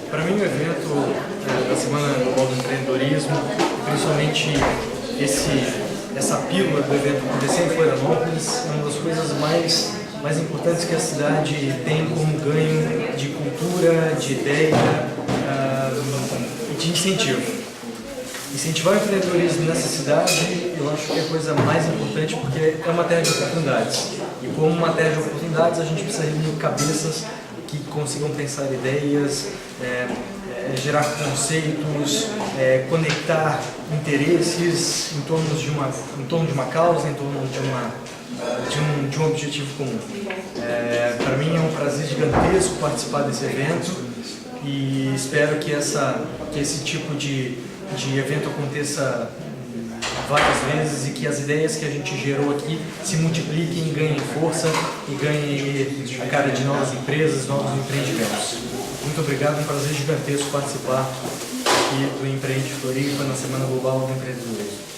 Para mim, o evento da Semana Global do Empreendedorismo, principalmente essa pílula do evento acontecer em Florianópolis, é uma das coisas mais importantes que a cidade tem como ganho de cultura, de ideia e de incentivo. Incentivar o empreendedorismo nessa cidade, eu acho que é a coisa mais importante, porque é uma terra de oportunidades. E como uma terra de oportunidades, a gente precisa reunir cabeças que consigam pensar ideias, gerar conceitos, conectar interesses em torno de uma causa, em torno de um objetivo comum. Para mim é um prazer gigantesco participar desse evento e espero que esse tipo de evento aconteça várias vezes e que as ideias que a gente gerou aqui se multipliquem, ganhem força e ganhem a cara de novas empresas, novos empreendimentos. Muito obrigado, é um prazer gigantesco participar aqui do Empreende Floripa na Semana Global do Empreendedorismo.